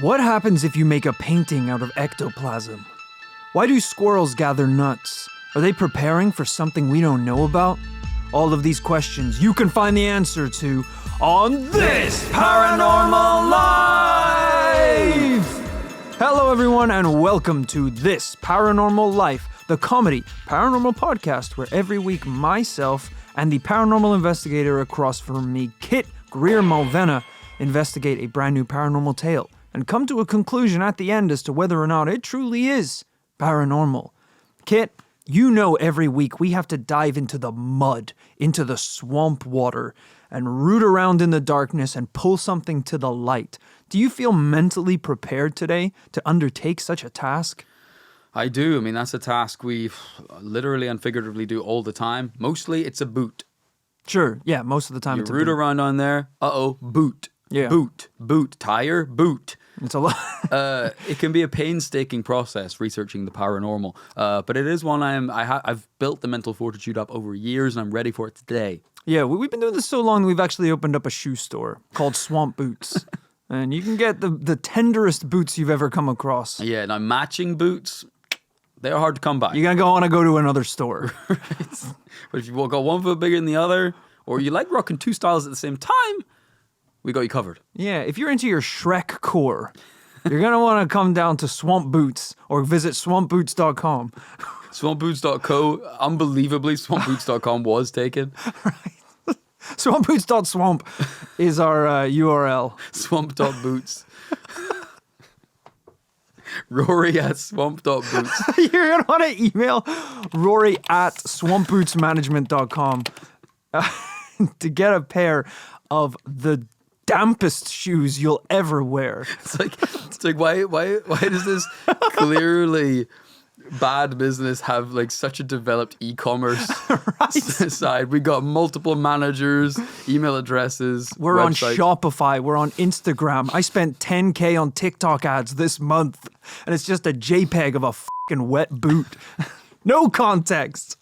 What happens if you make a painting out of ectoplasm? Why do squirrels gather nuts? Are they preparing for something we don't know about? All of these questions you can find the answer to on This Paranormal Life! Hello everyone and welcome to This Paranormal Life, the comedy paranormal podcast where every week myself and the paranormal investigator across from me, Kit Greer-Malvena, investigate a brand new paranormal tale and come to a conclusion at the end as to whether or not it truly is paranormal. Kit, you know every week we have to dive into the mud, into the swamp water, and root around in the darkness and pull something to the light. Do you feel mentally prepared today to undertake such a task? I do. I mean, that's a task we literally and figuratively do all the time. Mostly it's a boot. Sure, yeah, most of the time You it's a root boot. around on there, boot. Yeah. Boot, tire, boot. It's a lot. It can be a painstaking process researching the paranormal, but it is one I've built the mental fortitude up over years, and I'm ready for it today. Yeah, we've been doing this so long that we've actually opened up a shoe store called Swamp Boots. And you can get the tenderest boots you've ever come across. Yeah, now matching boots, they're hard to come by. You're going to want to go to another store. Right? But if you've got one foot bigger than the other, or you like rocking two styles at the same time, we got you covered. Yeah, if you're into your Shrek core, you're going to want to come down to Swamp Boots or visit swampboots.com. Swampboots.co, unbelievably, swampboots.com was taken. Right. Swampboots.swamp is our URL. Swamp.boots. Rory at swamp.boots. You're going to want to email Rory at swampbootsmanagement.com to get a pair of the dampest shoes you'll ever wear. It's like why does this clearly bad business have like such a developed e-commerce side? We got multiple managers, email addresses. We're websites. on Shopify. We're on Instagram. I spent $10K on TikTok ads this month, and it's just a JPEG of a fucking wet boot. No context.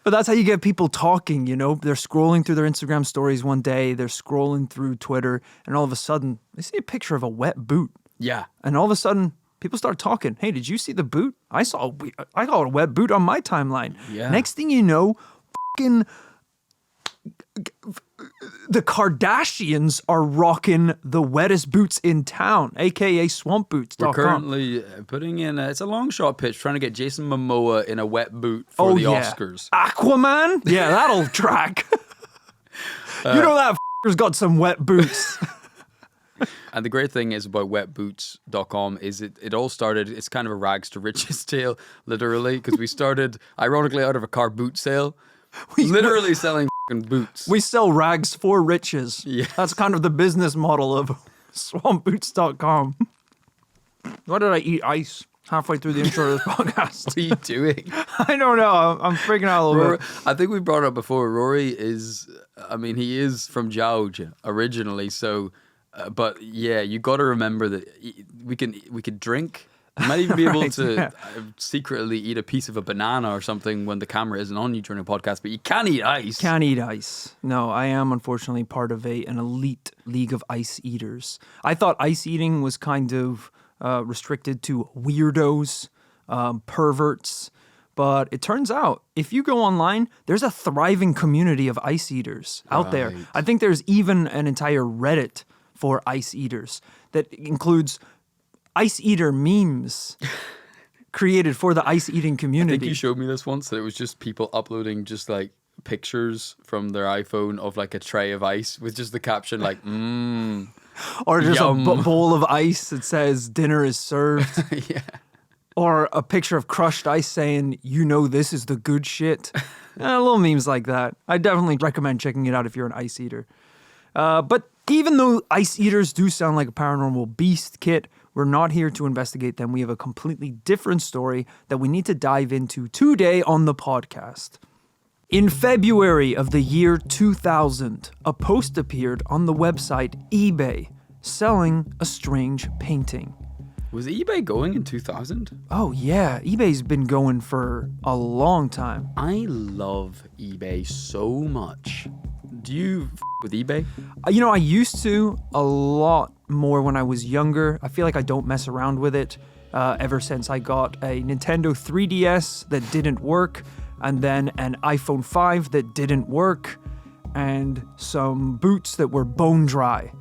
But that's how you get people talking, you know? They're scrolling through their Instagram stories one day, they're scrolling through Twitter, and all of a sudden, they see a picture of a wet boot. Yeah. And all of a sudden, people start talking. Hey, did you see the boot? I got a wet boot on my timeline. Yeah. Next thing you know, fucking the Kardashians are rocking the wettest boots in town, aka swampboots.com. We're currently putting in, it's a long shot pitch, trying to get Jason Momoa in a wet boot for the Oscars. Aquaman? Yeah, that'll track. You know that f***er's got some wet boots. And the great thing is about wetboots.com is it all started, it's kind of a rags to riches tale, literally, because we started, ironically, out of a car boot sale, literally selling fucking boots. We sell rags for riches. Yes. That's kind of the business model of swampboots.com. Why did I eat ice halfway through the intro of this podcast? What are you doing? I don't know. I'm freaking out a little bit. I think we brought it up before. Rory is, he is from Georgia originally, so... but yeah, you got to remember that we could drink. You might even be able to secretly eat a piece of a banana or something when the camera isn't on you during a podcast, but you can't eat ice. Can't eat ice. No, I am unfortunately part of an elite league of ice eaters. I thought ice eating was kind of restricted to weirdos, perverts, but it turns out if you go online, there's a thriving community of ice eaters out there. I think there's even an entire Reddit for ice eaters that includes ice eater memes created for the ice eating community. I think you showed me this once, that it was just people uploading just like pictures from their iPhone of like a tray of ice with just the caption like, or just yum. a bowl of ice that says dinner is served. Yeah. Or a picture of crushed ice saying, you know this is the good shit. Little memes like that. I definitely recommend checking it out if you're an ice eater. But even though ice eaters do sound like a paranormal beast, Kit, we're not here to investigate them. We have a completely different story that we need to dive into today on the podcast. In February of the year 2000, a post appeared on the website eBay selling a strange painting. Was eBay going in 2000? Oh yeah, eBay's been going for a long time. I love eBay so much. Do you with eBay? You know, I used to a lot more when I was younger. I feel like I don't mess around with it ever since I got a Nintendo 3DS that didn't work, and then an iPhone 5 that didn't work, and some boots that were bone dry.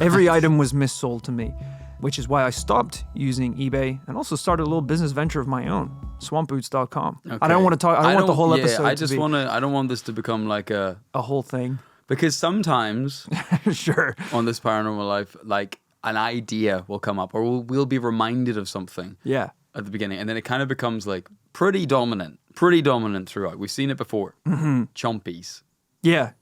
Every item was missold to me, which is why I stopped using eBay and also started a little business venture of my own, swampboots.com. Okay. I don't want to talk. I don't want the whole episode. I don't want this to become like a whole thing. Because sometimes, Sure. on this paranormal life, like an idea will come up, or we'll be reminded of something. Yeah. At the beginning, and then it kind of becomes like pretty dominant throughout. We've seen it before. Mm-hmm. Chompies. Yeah.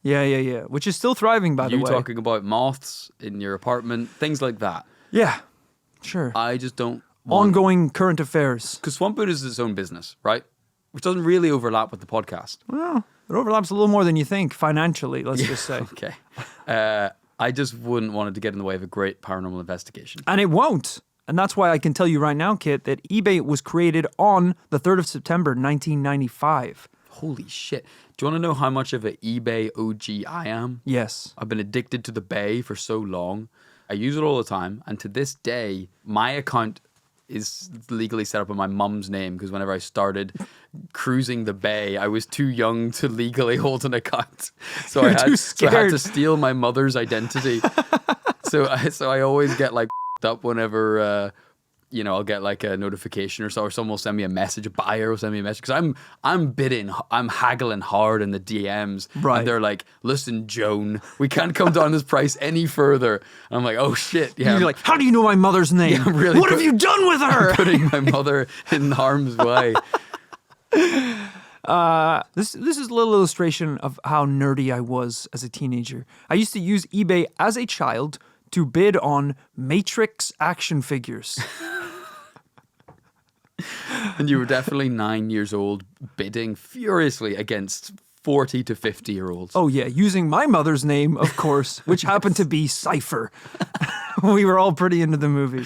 Which is still thriving, by the way. You talking about moths in your apartment, things like that. Yeah, sure. I just don't Ongoing current affairs. Because Swamp Boot is its own business, right? Which doesn't really overlap with the podcast. Well, it overlaps a little more than you think financially, let's just say. Okay. I just wouldn't want it to get in the way of a great paranormal investigation. And it won't. And that's why I can tell you right now, Kit, that eBay was created on the 3rd of September, 1995. Holy shit. Do you want to know how much of an eBay OG I am? Yes. I've been addicted to the Bay for so long. I use it all the time. And to this day, my account is legally set up in my mum's name because whenever I started cruising the Bay, I was too young to legally hold an account. So I had to steal my mother's identity. so I always get like up whenever I'll get like a notification or so, or someone will send me a message, a buyer will send me a message, because I'm haggling hard in the DMs, right? And they're like, "Listen, Joan, we can't come down this price any further." And I'm like, "Oh shit!" Yeah, you're like, "How do you know my mother's name? Yeah, really what have you done with her?" I'm putting my mother in harm's way. This is a little illustration of how nerdy I was as a teenager. I used to use eBay as a child to bid on Matrix action figures. And you were definitely 9 years old, bidding furiously against 40 to 50-year-olds. Oh yeah, using my mother's name, of course, which happened to be Cypher. We were all pretty into the movie.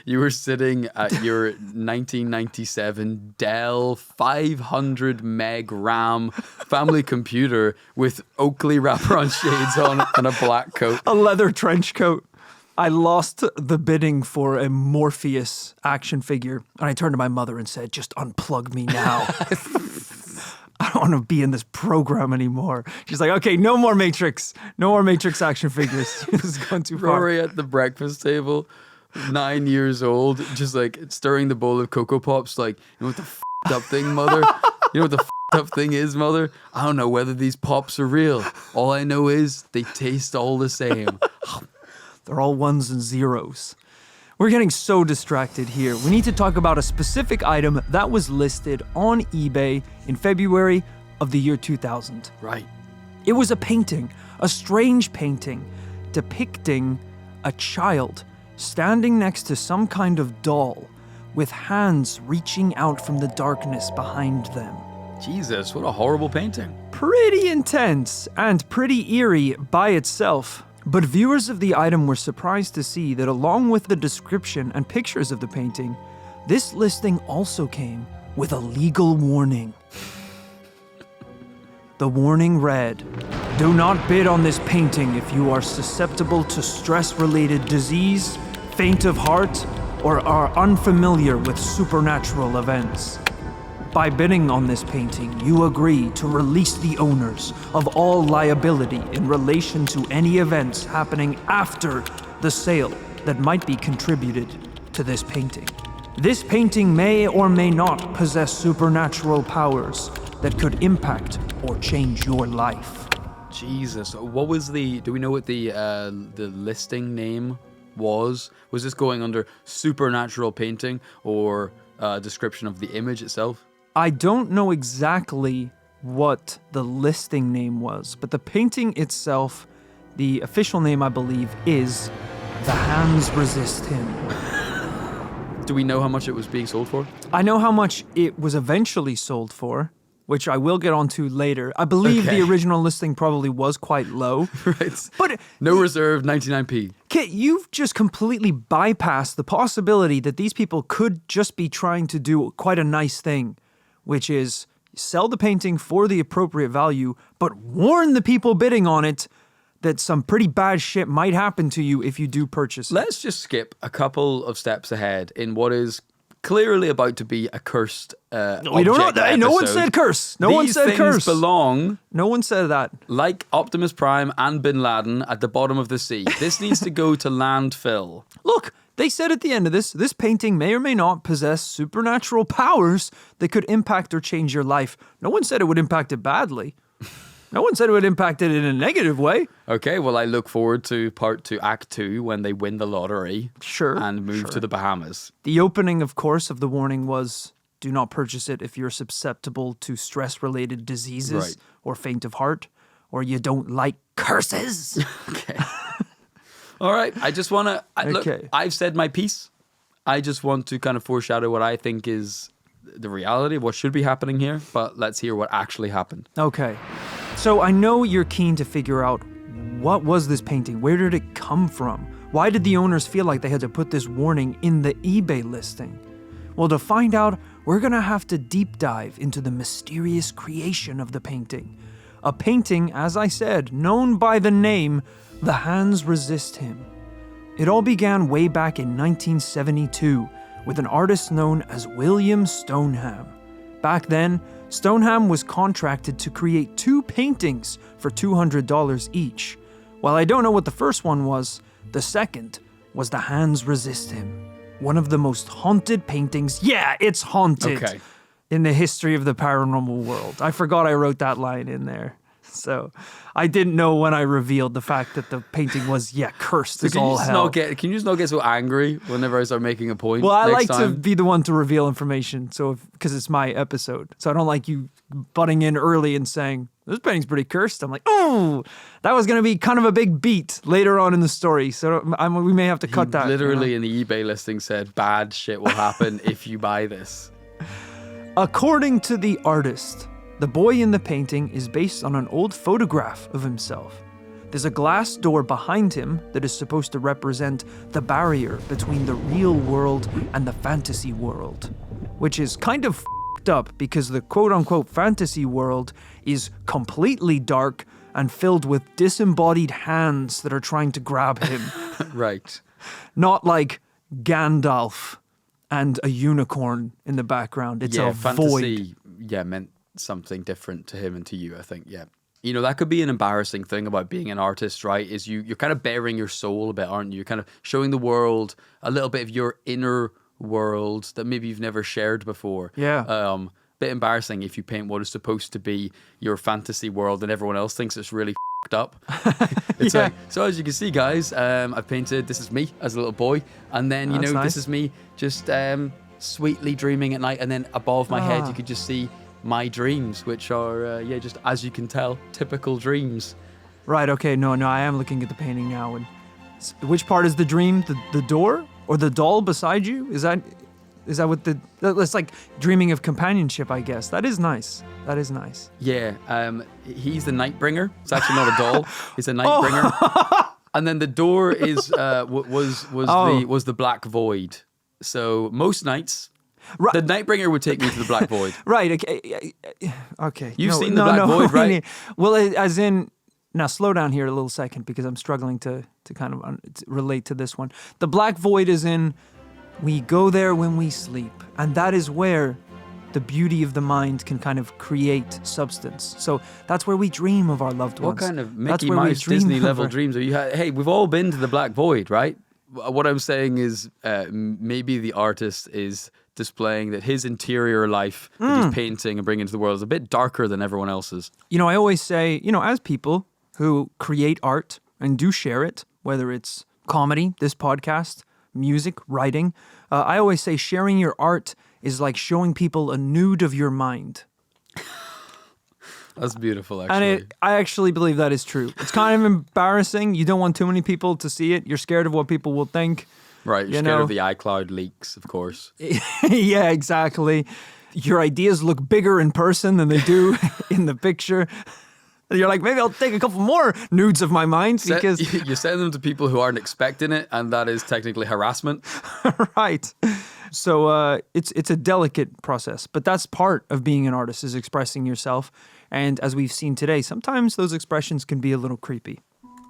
You were sitting at your 1997 Dell 500 meg RAM family computer with Oakley wraparound shades on and a black coat. A leather trench coat. I lost the bidding for a Morpheus action figure, and I turned to my mother and said, "Just unplug me now. I don't want to be in this program anymore." She's like, "Okay, no more Matrix action figures." This is going too far. Rory at the breakfast table, 9 years old, just like stirring the bowl of Cocoa Pops, like, "You know what the f***ed up thing, mother? You know what the f***ed up thing is, mother? I don't know whether these pops are real. All I know is they taste all the same." They're all ones and zeros. We're getting so distracted here. We need to talk about a specific item that was listed on eBay in February of the year 2000. Right. It was a painting, a strange painting, depicting a child standing next to some kind of doll with hands reaching out from the darkness behind them. Jesus, what a horrible painting. Pretty intense and pretty eerie by itself. But viewers of the item were surprised to see that along with the description and pictures of the painting, this listing also came with a legal warning. The warning read, "Do not bid on this painting if you are susceptible to stress-related disease, faint of heart, or are unfamiliar with supernatural events. By bidding on this painting, you agree to release the owners of all liability in relation to any events happening after the sale that might be contributed to this painting. This painting may or may not possess supernatural powers that could impact or change your life." Jesus, what was do we know what the listing name was? Was this going under supernatural painting or description of the image itself? I don't know exactly what the listing name was, but the painting itself, the official name I believe is "The Hands Resist Him." Do we know how much it was being sold for? I know how much it was eventually sold for, which I will get onto later. I believe the original listing probably was quite low. Right. But no reserve, 99p. Kit, you've just completely bypassed the possibility that these people could just be trying to do quite a nice thing, which is Sell the painting for the appropriate value, but warn the people bidding on it that some pretty bad shit might happen to you if you do purchase it. Let's just skip a couple of steps ahead in what is clearly about to be a cursed We don't know. Hey, no one said curse. No one said curse. These things belong, No one said that. like Optimus Prime and Bin Laden, at the bottom of the sea. This needs to go to landfill. Look, they said at the end of this painting may or may not possess supernatural powers that could impact or change your life. No one said it would impact it badly. No one said it would impact it in a negative way. Okay, well, I look forward to Act 2 when they win the lottery. Sure. And move to the Bahamas. The opening, of course, of the warning was, do not purchase it if you're susceptible to stress-related diseases Right. or faint of heart, or you don't like curses. Okay. All right, I just want to... Look, Okay. I've said my piece. I just want to kind of foreshadow what I think is the reality of what should be happening here, but let's hear what actually happened. Okay. So I know you're keen to figure out, what was this painting? Where did it come from? Why did the owners feel like they had to put this warning in the eBay listing? Well, to find out, we're gonna have to deep dive into the mysterious creation of the painting. A painting, as I said, known by the name, The Hands Resist Him. It all began way back in 1972 with an artist known as William Stoneham. Back then, Stoneham was contracted to create 2 paintings for $200 each. While I don't know what the first one was, the second was The Hands Resist Him. One of the most haunted paintings, yeah, it's haunted, Okay. in the history of the paranormal world. I forgot I wrote that line in there. So I didn't know when I revealed the fact that the painting was, cursed as all hell. Can you just not get so angry whenever I start making a point? Well, I next like to time? be the one to reveal information, so because it's my episode. So I don't like you butting in early and saying, this painting's pretty cursed. I'm like, oh, that was going to be kind of a big beat later on in the story. So we may have to cut that. Literally in the eBay listing said, bad shit will happen if you buy this. According to the artist, the boy in the painting is based on an old photograph of himself. There's a glass door behind him that is supposed to represent the barrier between the real world and the fantasy world, which is kind of f***ed up because the quote-unquote fantasy world is completely dark and filled with disembodied hands that are trying to grab him. Right. Not like Gandalf and a unicorn in the background. It's a fantasy, void. meant something different to him and to you, I think, yeah. You know, that could be an embarrassing thing about being an artist, right? Is you're kind of bearing your soul a bit, aren't you? You're kind of showing the world a little bit of your inner world that maybe you've never shared before. Yeah. Bit embarrassing if you paint what is supposed to be your fantasy world and everyone else thinks it's really f***ed up. It's Yeah. like, so as you can see, guys, I've painted, this is me as a little boy. And then, That's nice. this is me just sweetly dreaming at night. And then above my head, you could just see my dreams, which are, just as you can tell, typical dreams. Right, okay, no, I am looking at the painting now. And which part is the dream? The door? Or the doll beside you? Is that what that's like dreaming of companionship, I guess. That is nice. That is nice. Yeah, he's the Nightbringer. It's actually not a doll. He's a Nightbringer. And then the door is was the Black Void. So most nights, Right. the Nightbringer would take me to the Black Void. Right, okay. Okay. You've seen the Black Void, right? Well, as in, now slow down here a little second because I'm struggling to kind of to relate to this one. The Black Void is in, we go there when we sleep. And that is where the beauty of the mind can kind of create substance. So that's where we dream of our loved What ones. kind of That's Mickey where we Mouse dream Disney of level our- dreams are you? Hey, we've all been to the Black Void, right? What I'm saying is maybe the artist is displaying that his interior life that he's painting and bringing to the world is a bit darker than everyone else's. You know, I always say, as people who create art and do share it, whether it's comedy, this podcast, music, writing, I always say sharing your art is like showing people a nude of your mind. That's beautiful, actually. And I actually believe that is true. It's kind of embarrassing. You don't want too many people to see it. You're scared of what people will think. Right, you're scared of the iCloud leaks, of course. Yeah, exactly. Your ideas look bigger in person than they do in the picture. You're like, maybe I'll take a couple more nudes of my mind because... You send them to people who aren't expecting it, and that is technically harassment. Right. So it's a delicate process, but that's part of being an artist, is expressing yourself. And as we've seen today, sometimes those expressions can be a little creepy.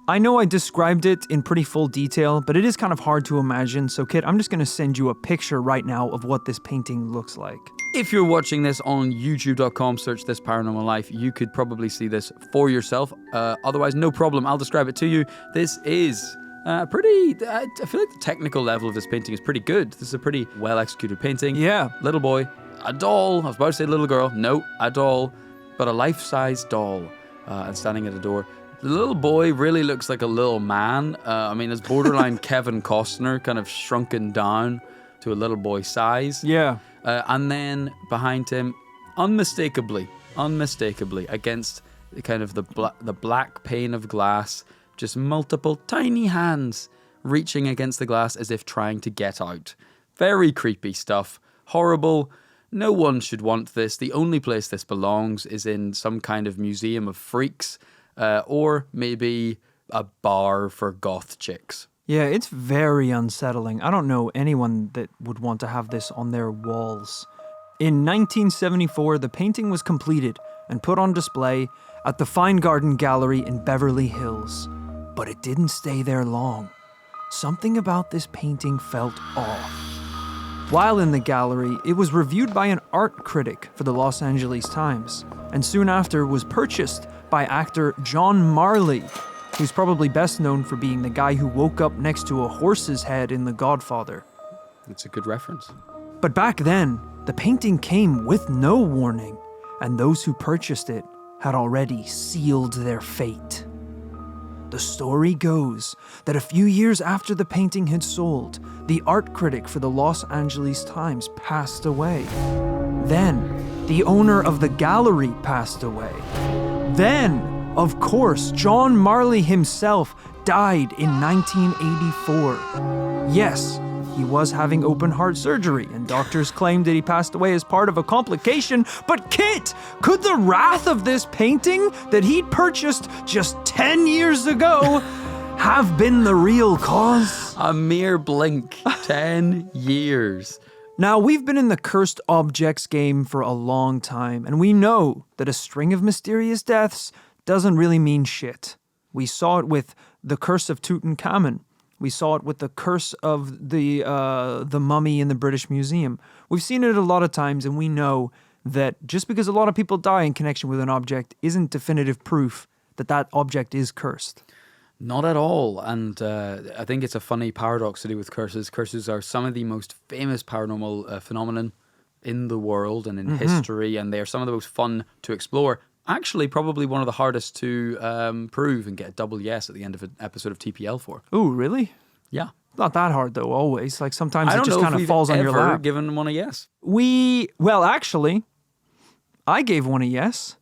I know I described it in pretty full detail, but it is kind of hard to imagine. So Kit, I'm just going to send you a picture right now of what this painting looks like. If you're watching this on youtube.com, search This Paranormal Life, you could probably see this for yourself. Otherwise, no problem. I'll describe it to you. This is I feel like the technical level of this painting is pretty good. This is a pretty well-executed painting. Yeah. Little boy, a doll. I was about to say little girl. No, a doll, but a life-size doll, and standing at a door. The little boy really looks like a little man. It's borderline Kevin Costner, kind of shrunken down to a little boy size. Yeah. And then behind him, unmistakably, against kind of the black pane of glass, just multiple tiny hands reaching against the glass as if trying to get out. Very creepy stuff. Horrible. No one should want this. The only place this belongs is in some kind of museum of freaks. Or maybe a bar for goth chicks. Yeah, it's very unsettling. I don't know anyone that would want to have this on their walls. In 1974, the painting was completed and put on display at the Fine Garden Gallery in Beverly Hills. But it didn't stay there long. Something about this painting felt off. While in the gallery, it was reviewed by an art critic for the Los Angeles Times, and soon after was purchased by actor John Marley, who's probably best known for being the guy who woke up next to a horse's head in The Godfather. It's a good reference. But back then, the painting came with no warning, and those who purchased it had already sealed their fate. The story goes that a few years after the painting had sold, the art critic for the Los Angeles Times passed away. Then, the owner of the gallery passed away. Then, of course, John Marley himself died in 1984. Yes, he was having open heart surgery, and doctors claimed that he passed away as part of a complication. But Kit, could the wrath of this painting that he'd purchased just 10 years ago have been the real cause? A mere blink. 10 years. Now, we've been in the cursed objects game for a long time, and we know that a string of mysterious deaths doesn't really mean shit. We saw it with the curse of Tutankhamun. We saw it with the curse of the mummy in the British Museum. We've seen it a lot of times, and we know that just because a lot of people die in connection with an object isn't definitive proof that that object is cursed. Not at all. And I think it's a funny paradox to do with curses. Curses are some of the most famous paranormal phenomenon in the world and in history, and they are some of the most fun to explore. Actually, probably one of the hardest to prove and get a double yes at the end of an episode of TPL for. Oh, really? Yeah. Not that hard, though, always. Like, sometimes I it just kind of falls on your lap. Given one a yes. Well, actually, I gave one a yes,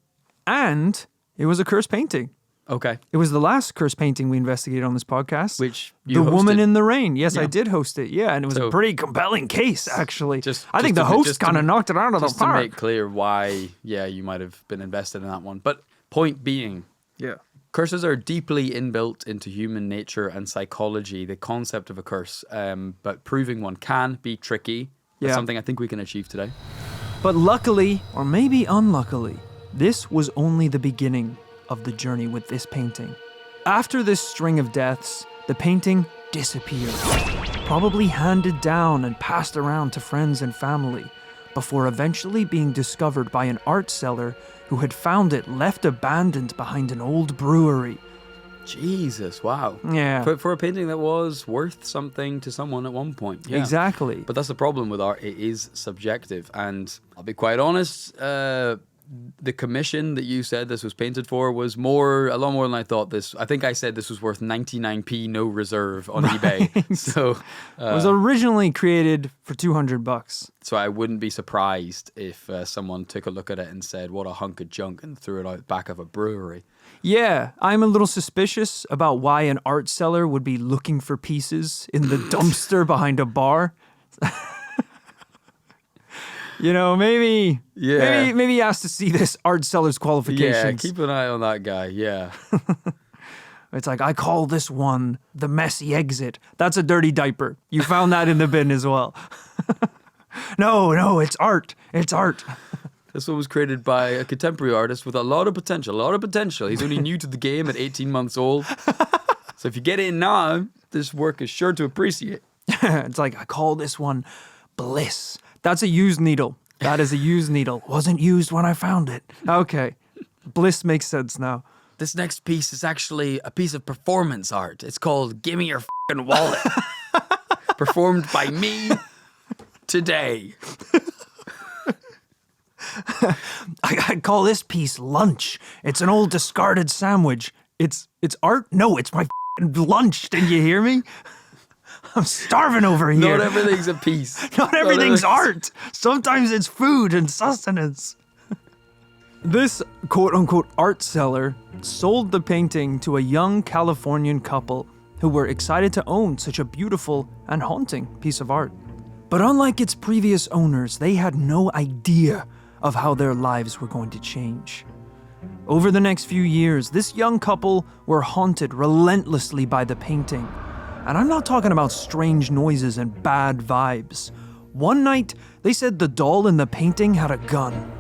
and it was a cursed painting. Okay. It was the last cursed painting we investigated on this podcast. Which you The hosted. Woman in the Rain. Yes, Yeah. I did host it. Yeah, and it was a pretty compelling case, actually. I think the host kind of knocked it out of the Just park. to make clear why, you might have been invested in that one. But point being, curses are deeply inbuilt into human nature and psychology, the concept of a curse. But proving one can be tricky. That's something I think we can achieve today. But luckily, or maybe unluckily, this was only the beginning of the journey with this painting. After this string of deaths, the painting disappeared, probably handed down and passed around to friends and family, before eventually being discovered by an art seller who had found it left abandoned behind an old brewery. Jesus, wow. Yeah. For a painting that was worth something to someone at one point. Yeah. Exactly. But that's the problem with art. It is subjective. And I'll be quite honest, the commission that you said this was painted for was a lot more than I thought. I think I said this was worth 99p no reserve on eBay. So it was originally created for $200. So I wouldn't be surprised if someone took a look at it and said, what a hunk of junk, and threw it out back of a brewery. Yeah, I'm a little suspicious about why an art seller would be looking for pieces in the dumpster behind a bar. You know, maybe he has to see this art seller's qualifications. Yeah, keep an eye on that guy, yeah. It's like, I call this one the messy exit. That's a dirty diaper. You found that in the bin as well. No, it's art. It's art. This one was created by a contemporary artist with a lot of potential. He's only new to the game at 18 months old. So if you get in now, this work is sure to appreciate. It's like, I call this one Bliss. That's a used needle. That is a used needle. Wasn't used when I found it. Okay. Bliss makes sense now. This next piece is actually a piece of performance art. It's called Gimme Your F***ing Wallet. Performed by me today. I call this piece Lunch. It's an old discarded sandwich. It's art? No, it's my lunch. Didn't you hear me? I'm starving over here. Not everything's a piece. Not everything's art. Sometimes it's food and sustenance. This quote-unquote art seller sold the painting to a young Californian couple who were excited to own such a beautiful and haunting piece of art. But unlike its previous owners, they had no idea of how their lives were going to change. Over the next few years, this young couple were haunted relentlessly by the painting. And I'm not talking about strange noises and bad vibes. One night, they said the doll in the painting had a gun.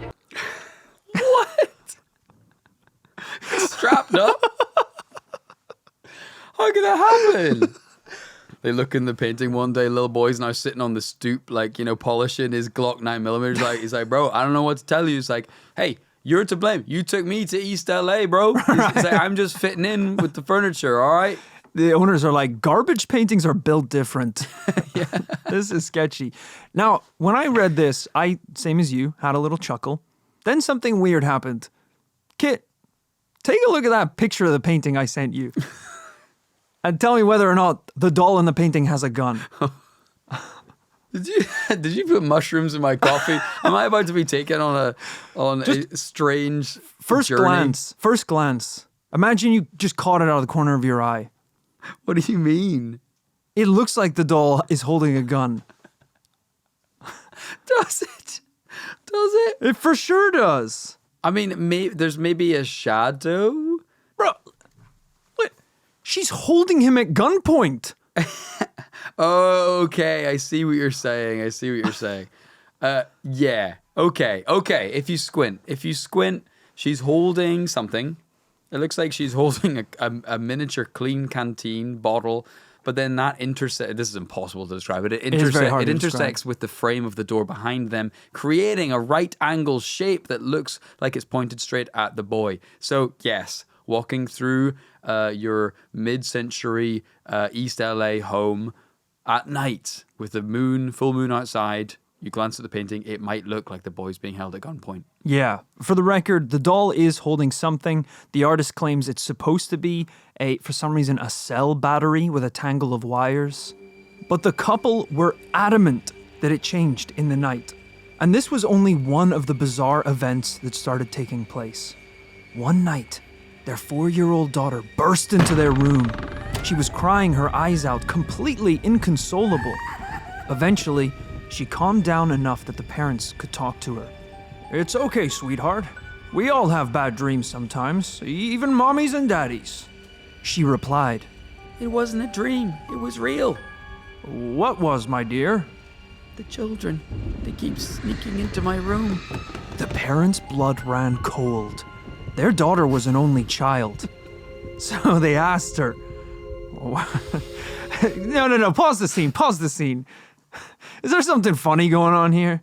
What? Strapped up? How could that happen? They look in the painting one day, little boy's now sitting on the stoop, like, you know, polishing his Glock 9mm. He's like, bro, I don't know what to tell you. It's like, hey, you're to blame. You took me to East LA, bro. He's like, I'm just fitting in with the furniture, all right? The owners are like, garbage paintings are built different. Yeah. This is sketchy. Now, when I read this, I, same as you, had a little chuckle. Then something weird happened. Kit, take a look at that picture of the painting I sent you. And tell me whether or not the doll in the painting has a gun. Did you put mushrooms in my coffee? Am I about to be taken on a strange journey? First glance. Imagine you just caught it out of the corner of your eye. What do you mean? It looks like the doll is holding a gun. Does it? Does it? It for sure does. I mean, there's maybe a shadow. Bro, what? She's holding him at gunpoint. Oh, okay. I see what you're saying. Yeah. Okay. If you squint, she's holding something. It looks like she's holding a miniature clean canteen bottle, but then that intersects. This is impossible to describe, but it intersects with the frame of the door behind them, creating a right angle shape that looks like it's pointed straight at the boy. So yes, walking through your mid-century East LA home at night with the full moon outside. You glance at the painting, it might look like the boy's being held at gunpoint. Yeah. For the record, the doll is holding something. The artist claims it's supposed to be, for some reason, a cell battery with a tangle of wires. But the couple were adamant that it changed in the night. And this was only one of the bizarre events that started taking place. One night, their 4-year-old daughter burst into their room. She was crying her eyes out, completely inconsolable. Eventually, she calmed down enough that the parents could talk to her. It's okay, sweetheart. We all have bad dreams sometimes, even mommies and daddies. She replied, It wasn't a dream. It was real. What was, my dear? The children. They keep sneaking into my room. The parents' blood ran cold. Their daughter was an only child. So they asked her... No, pause the scene. Is there something funny going on here?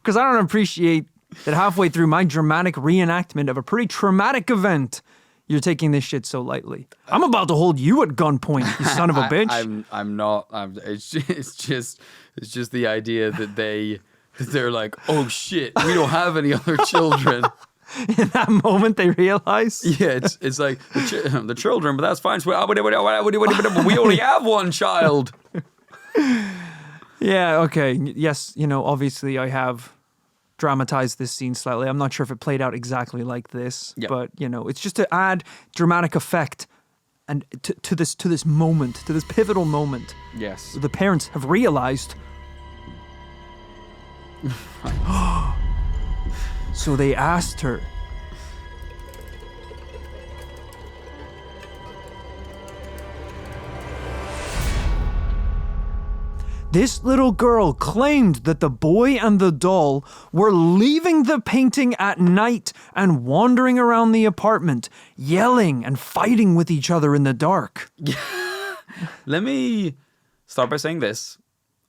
Because I don't appreciate that halfway through my dramatic reenactment of a pretty traumatic event, you're taking this shit so lightly. I'm about to hold you at gunpoint, you son of a bitch. I'm not. It's just the idea that they're like, oh shit, we don't have any other children. In that moment, they realize. Yeah, it's like the children, but that's fine. So we only have one child. Yeah, okay. Yes, obviously I have dramatized this scene slightly. I'm not sure if it played out exactly like this, but, it's just to add dramatic effect and to this moment, to this pivotal moment. Yes. The parents have realized. So they asked her. This little girl claimed that the boy and the doll were leaving the painting at night and wandering around the apartment, yelling and fighting with each other in the dark. Let me start by saying this.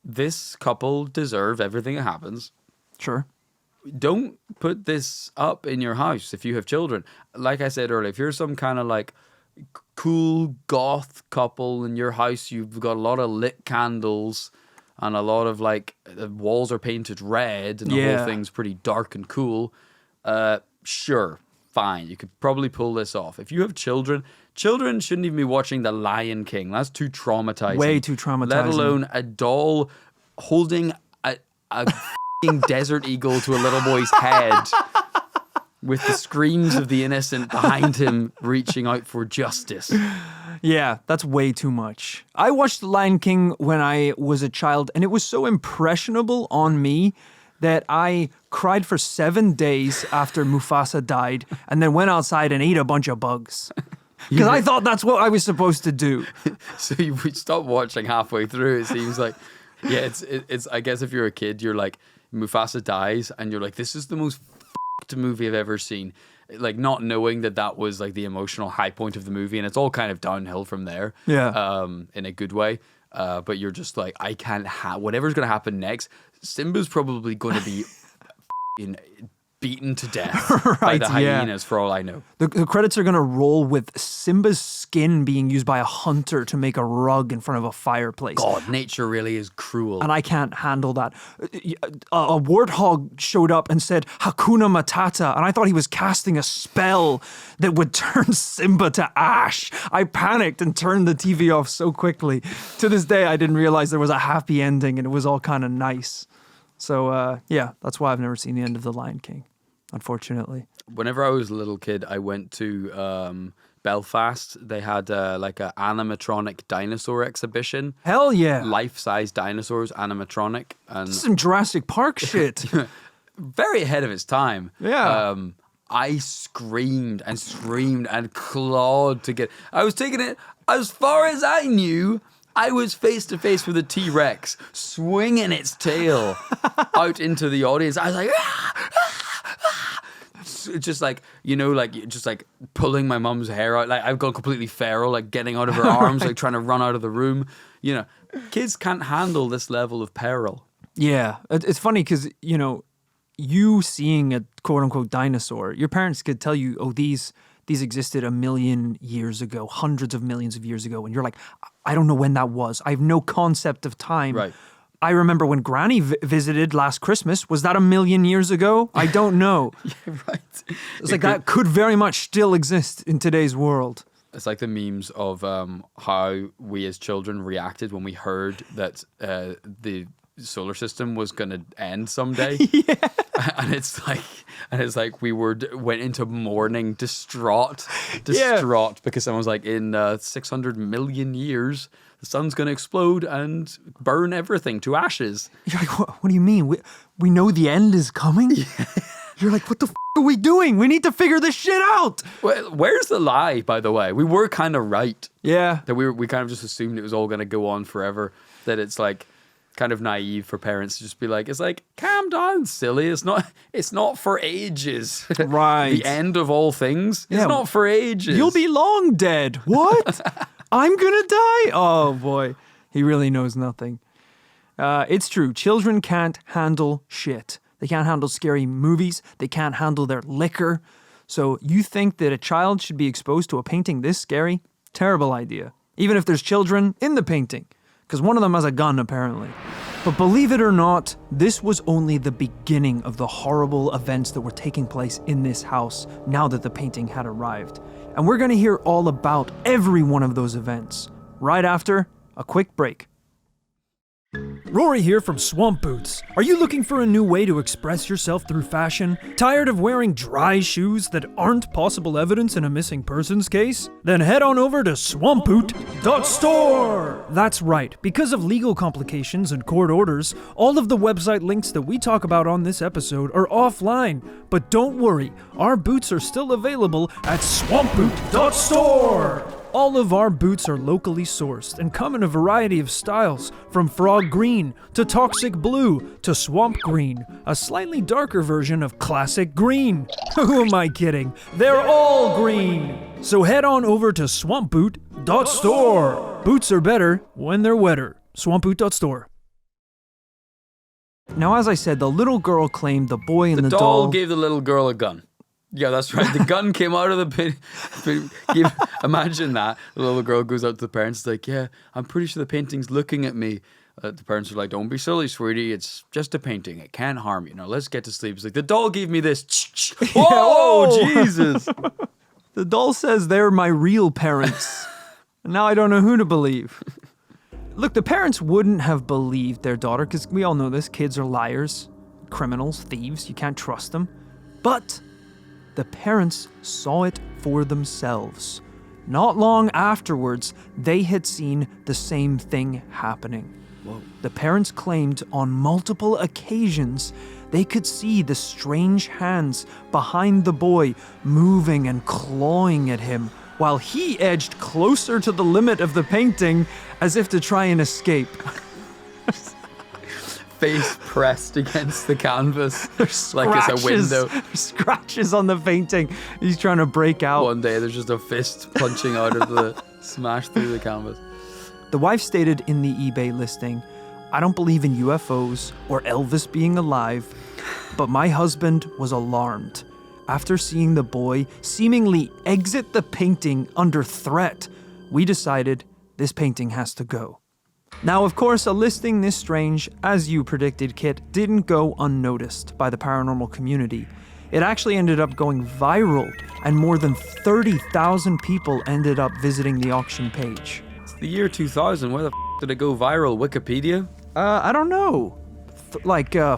This couple deserve everything that happens. Sure. Don't put this up in your house if you have children. Like I said earlier, if you're some kind of like cool goth couple in your house, you've got a lot of lit candles and a lot of like the walls are painted red and the whole thing's pretty dark and cool. Sure, fine. You could probably pull this off. If you have children shouldn't even be watching The Lion King. That's too traumatizing. Way too traumatizing. Let alone a doll holding a f***ing desert eagle to a little boy's head with the screams of the innocent behind him reaching out for justice. Yeah, that's way too much. I watched The Lion King when I was a child, and it was so impressionable on me that I cried for 7 days after Mufasa died and then went outside and ate a bunch of bugs. Because I thought that's what I was supposed to do. So you would stop watching halfway through, it seems like. Yeah, it's. I guess if you're a kid, you're like, Mufasa dies, and you're like, this is the most f***ed movie I've ever seen. Like, not knowing that was like the emotional high point of the movie, and it's all kind of downhill from there. Yeah. In a good way. But you're just like, I can't whatever's going to happen next, Simba's probably going to be beaten to death by the hyenas for all I know. The credits are going to roll with Simba's skin being used by a hunter to make a rug in front of a fireplace. God, nature really is cruel. And I can't handle that. A warthog showed up and said, Hakuna Matata, and I thought he was casting a spell that would turn Simba to ash. I panicked and turned the TV off so quickly. To this day, I didn't realize there was a happy ending and it was all kind of nice. So, yeah, that's why I've never seen the end of The Lion King, unfortunately. Whenever I was a little kid, I went to Belfast. They had like an animatronic dinosaur exhibition. Hell yeah. Life-size dinosaurs, animatronic. And some Jurassic Park shit. very ahead of its time. Yeah. I screamed and clawed to get... I was taking it as far as I knew. I was face to face with a T-Rex swinging its tail out into the audience. I was like, just like, just like pulling my mum's hair out. Like I've gone completely feral, like getting out of her arms, like trying to run out of the room. Kids can't handle this level of peril. Yeah. It's funny because, you seeing a quote unquote dinosaur, your parents could tell you, oh, these existed 1 million years ago, hundreds of millions of years ago. And you're like, I don't know when that was. I have no concept of time. Right. I remember when Granny visited last Christmas. Was that 1 million years ago? I don't know. Yeah, right. It's like that could very much still exist in today's world. It's like the memes of how we as children reacted when we heard that the solar system was going to end someday. Yeah. And it's like we went into mourning, distraught because someone was like, in 600 million years, the sun's going to explode and burn everything to ashes. You're like, what do you mean? We know the end is coming? Yeah. You're like, what the f*** are we doing? We need to figure this shit out. Well, where's the lie, by the way? We were kind of right. Yeah. That we kind of just assumed it was all going to go on forever. That it's like kind of naive for parents to just be like, it's like, calm down, silly. It's not for ages. Right. The end of all things. It's not for ages. You'll be long dead. What? I'm gonna die? Oh boy. He really knows nothing. It's true. Children can't handle shit. They can't handle scary movies. They can't handle their liquor. So you think that a child should be exposed to a painting this scary? Terrible idea. Even if there's children in the painting. Because one of them has a gun, apparently. But believe it or not, this was only the beginning of the horrible events that were taking place in this house now that the painting had arrived. And we're going to hear all about every one of those events right after a quick break. Rory here from Swamp Boots. Are you looking for a new way to express yourself through fashion? Tired of wearing dry shoes that aren't possible evidence in a missing persons case? Then head on over to swampboots.store. That's right. Because of legal complications and court orders, all of the website links that we talk about on this episode are offline. But don't worry, our boots are still available at swampboot.store. All of our boots are locally sourced and come in a variety of styles, from frog green to toxic blue to swamp green, a slightly darker version of classic green. Who am I kidding? They're all green! So head on over to swampboot.store. Boots are better when they're wetter. Swampboot.store. Now, as I said, the little girl claimed the boy and the doll gave the little girl a gun. Yeah, that's right. The gun came out of the pit. Imagine that. The little girl goes out to the parents, like, yeah, I'm pretty sure the painting's looking at me. The parents are like, don't be silly, sweetie. It's just a painting. It can't harm you. Now, let's get to sleep. It's like, the doll gave me this. Whoa, Jesus. The doll says they're my real parents. Now I don't know who to believe. Look, the parents wouldn't have believed their daughter, because we all know this. Kids are liars, criminals, thieves. You can't trust them. But the parents saw it for themselves. Not long afterwards, they had seen the same thing happening. Whoa. The parents claimed on multiple occasions they could see the strange hands behind the boy moving and clawing at him, while he edged closer to the limit of the painting as if to try and escape. Face pressed against the canvas like it's a window. There's scratches on the painting. He's trying to break out. One day there's just a fist punching out of the smash through the canvas. The wife stated in the eBay listing, I don't believe in UFOs or Elvis being alive, but my husband was alarmed. After seeing the boy seemingly exit the painting under threat, we decided this painting has to go. Now, of course, a listing this strange, as you predicted, Kit, didn't go unnoticed by the paranormal community. It actually ended up going viral, and more than 30,000 people ended up visiting the auction page. It's the year 2000. Where the did it go viral? Wikipedia? I don't know.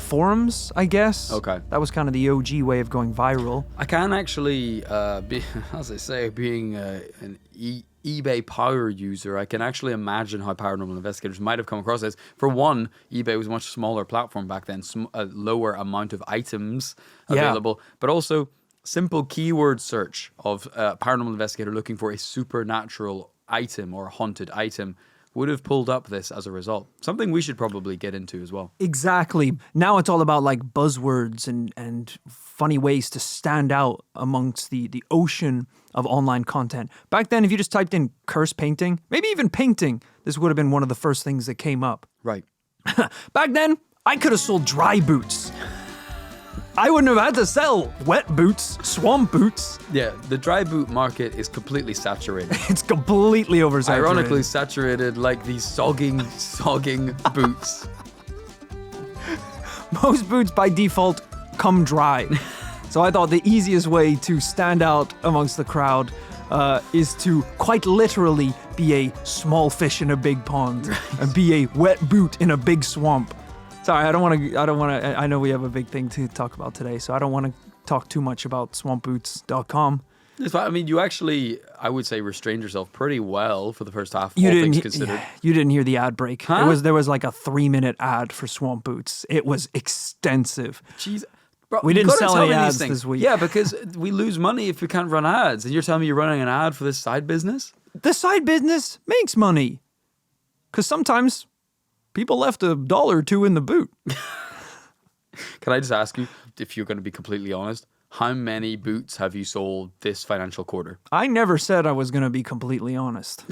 Forums, I guess. Okay. That was kind of the OG way of going viral. I can actually, as I say, being an eBay power user, I can actually imagine how paranormal investigators might have come across this. For one, eBay was a much smaller platform back then, a lower amount of items available, but also simple keyword search of a paranormal investigator looking for a supernatural item or a haunted item would have pulled up this as a result. Something we should probably get into as well. Exactly. Now it's all about like buzzwords and funny ways to stand out amongst the ocean of online content. Back then, if you just typed in curse painting, maybe even painting, this would have been one of the first things that came up. Right. Back then, I could have sold dry boots. I wouldn't have had to sell wet boots, swamp boots. Yeah, the dry boot market is completely saturated. It's completely oversaturated. Ironically saturated like these sogging boots. Most boots by default come dry. So I thought the easiest way to stand out amongst the crowd is to quite literally be a small fish in a big pond and be a wet boot in a big swamp. Sorry, I don't want to, I know we have a big thing to talk about today, so I don't want to talk too much about swampboots.com. I mean, you actually, I would say, restrained yourself pretty well for the first half, all things considered. You didn't hear the ad break. Huh? There was like a 3-minute ad for Swamp Boots. It was extensive. Jeez. Bro, we didn't sell any ads this week. Yeah, because we lose money if we can't run ads. And you're telling me you're running an ad for this side business? The side business makes money. Because sometimes people left $1 or $2 in the boot. Can I just ask you, if you're going to be completely honest, how many boots have you sold this financial quarter? I never said I was going to be completely honest.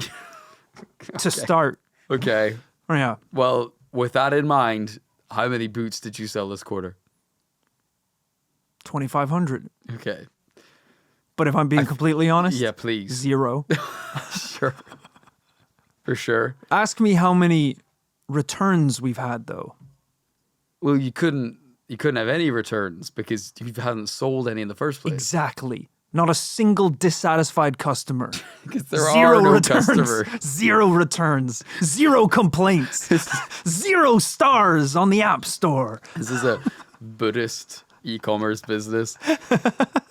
To start. Okay. Yeah. Well, with that in mind, how many boots did you sell this quarter? 2,500. Okay. But if I'm being completely honest, yeah, please. 0. Sure. For sure. Ask me how many returns we've had, though. Well, you couldn't have any returns because you hadn't sold any in the first place. Exactly. Not a single dissatisfied customer. Because there are no customers. 0 returns. 0 complaints. 0 stars on the App Store. This is a Buddhist e-commerce business.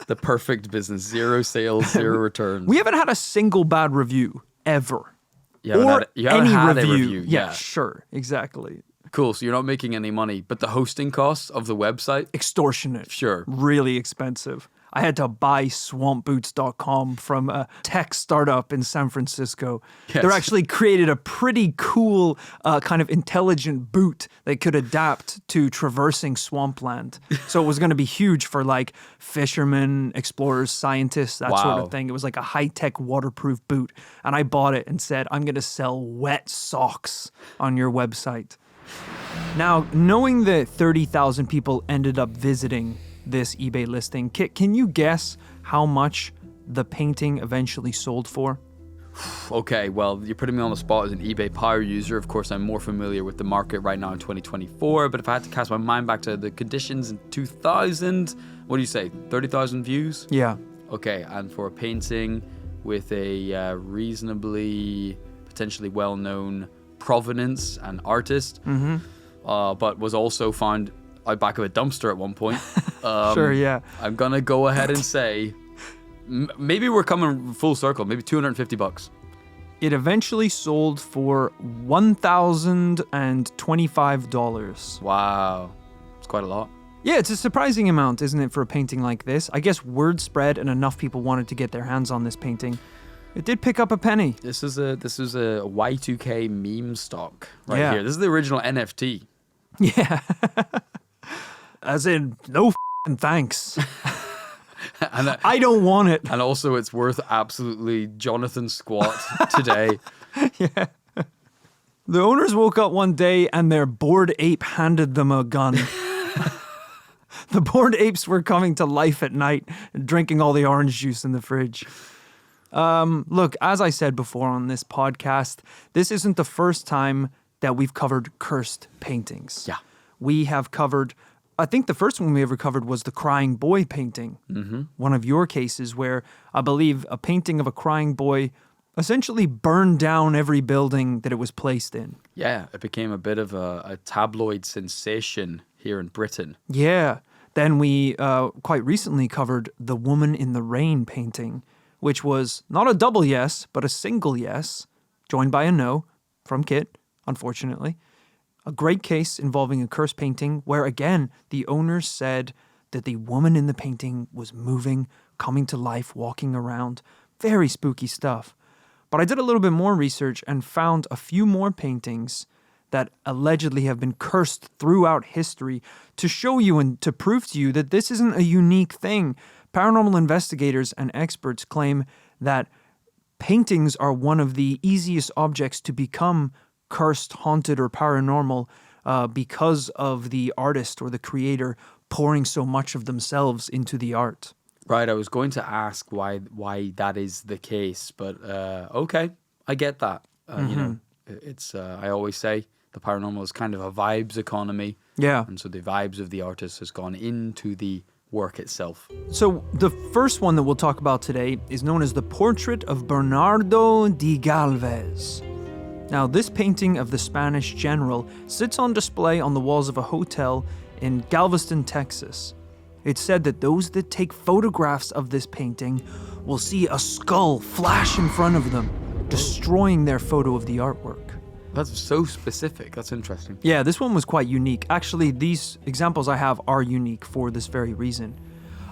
The perfect business. 0 sales, 0 returns. We haven't had a single bad review ever. You haven't had a review. Yeah, sure. Exactly. Cool. So you're not making any money, but the hosting costs of the website? Extortionate. Sure. Really expensive. I had to buy swampboots.com from a tech startup in San Francisco. Yes. They're actually created a pretty cool kind of intelligent boot that could adapt to traversing swampland. So it was going to be huge for like fishermen, explorers, scientists, that sort Wow. of thing. It was like a high-tech waterproof boot. And I bought it and said, I'm going to sell wet socks on your website. Now, knowing that 30,000 people ended up visiting this eBay listing, Kit, can you guess how much the painting eventually sold for? Okay, well, you're putting me on the spot as an eBay power user. Of course, I'm more familiar with the market right now in 2024, but if I had to cast my mind back to the conditions in 2000, what do you say, 30,000 views? Yeah. Okay, and for a painting with a reasonably, potentially well-known provenance and artist, but was also found out back of a dumpster at one point. Sure, yeah. I'm gonna go ahead and say, maybe we're coming full circle, maybe $250. It eventually sold for $1,025. Wow, it's quite a lot. Yeah, it's a surprising amount, isn't it, for a painting like this? I guess word spread and enough people wanted to get their hands on this painting. It did pick up a penny. This is a Y2K meme stock right Yeah. here. This is the original NFT. Yeah. As in, no f***ing thanks. And I don't want it. and also it's worth absolutely Jonathan squat today. The owners woke up one day and their bored ape handed them a gun. The bored apes were coming to life at night, drinking all the orange juice in the fridge. Look, as I said before on this podcast, this isn't the first time that we've covered cursed paintings. Yeah. We have covered, I think the first one we ever covered was the crying boy painting. Mm-hmm. One of your cases where I believe a painting of a crying boy essentially burned down every building that it was placed in. Yeah, it became a bit of a tabloid sensation here in Britain. Yeah. Then we quite recently covered the Woman in the Rain painting, which was not a double yes, but a single yes, joined by a no from Kit, unfortunately. A great case involving a cursed painting where, again, the owners said that the woman in the painting was moving, coming to life, walking around. Very spooky stuff. But I did a little bit more research and found a few more paintings that allegedly have been cursed throughout history to show you and to prove to you that this isn't a unique thing. Paranormal investigators and experts claim that paintings are one of the easiest objects to become cursed, haunted, or paranormal because of the artist or the creator pouring so much of themselves into the art. Right, I was going to ask why that is the case, but okay, I get that. You know, it's I always say the paranormal is kind of a vibes economy. Yeah. And so the vibes of the artist has gone into the work itself. So the first one that we'll talk about today is known as the Portrait of Bernardo de Galvez. Now, this painting of the Spanish general sits on display on the walls of a hotel in Galveston, Texas. It's said that those that take photographs of this painting will see a skull flash in front of them, destroying their photo of the artwork. That's so specific. That's interesting. Yeah, this one was quite unique. Actually, these examples I have are unique for this very reason.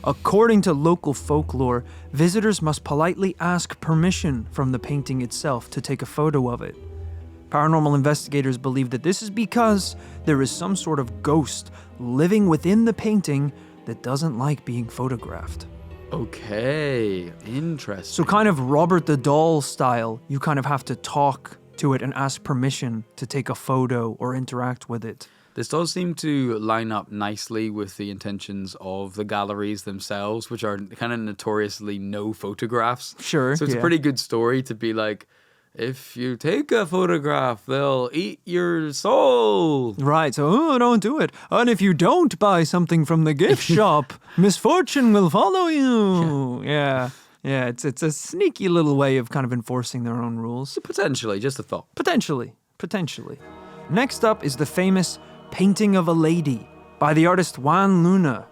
According to local folklore, visitors must politely ask permission from the painting itself to take a photo of it. Paranormal investigators believe that this is because there is some sort of ghost living within the painting that doesn't like being photographed. Okay, interesting. So kind of Robert the Doll style, you kind of have to talk to it and ask permission to take a photo or interact with it. This does seem to line up nicely with the intentions of the galleries themselves, which are kind of notoriously no photographs. Sure, So it's yeah. a pretty good story to be like, if you take a photograph, they'll eat your soul. Right, so don't do it. And if you don't buy something from the gift shop, misfortune will follow you. Yeah, it's a sneaky little way of kind of enforcing their own rules. Potentially, just a thought. Potentially. Next up is the famous Painting of a Lady by the artist Juan Luna.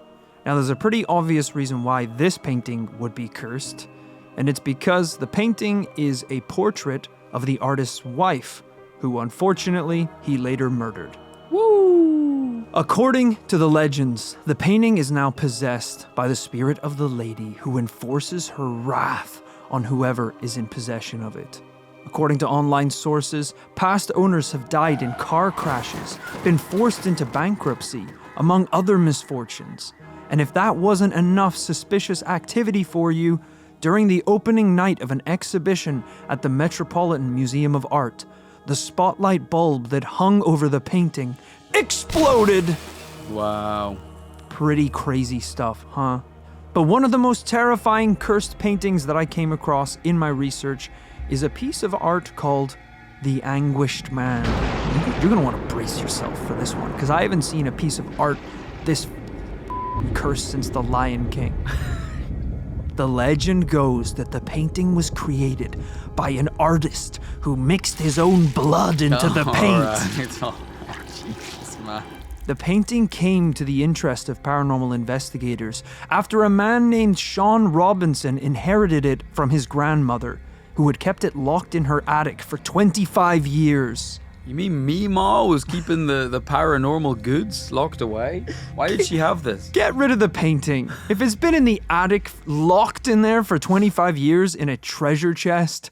Now, there's a pretty obvious reason why this painting would be cursed, and it's because the painting is a portrait of the artist's wife, who unfortunately he later murdered. Woo! According to the legends, the painting is now possessed by the spirit of the lady who enforces her wrath on whoever is in possession of it. According to online sources, past owners have died in car crashes, been forced into bankruptcy, among other misfortunes. And if that wasn't enough suspicious activity for you, during the opening night of an exhibition at the Metropolitan Museum of Art, the spotlight bulb that hung over the painting exploded! Wow. Pretty crazy stuff, huh? But one of the most terrifying cursed paintings that I came across in my research is a piece of art called The Anguished Man. You're gonna want to brace yourself for this one, because I haven't seen a piece of art this cursed since The Lion King. The legend goes that the painting was created by an artist who mixed his own blood into the paint. Right. Oh, Jesus, man. The painting came to the interest of paranormal investigators after a man named Sean Robinson inherited it from his grandmother, who had kept it locked in her attic for 25 years. You mean Meemaw was keeping the paranormal goods locked away? Why did she have this? Get rid of the painting. If it's been in the attic, locked in there for 25 years in a treasure chest,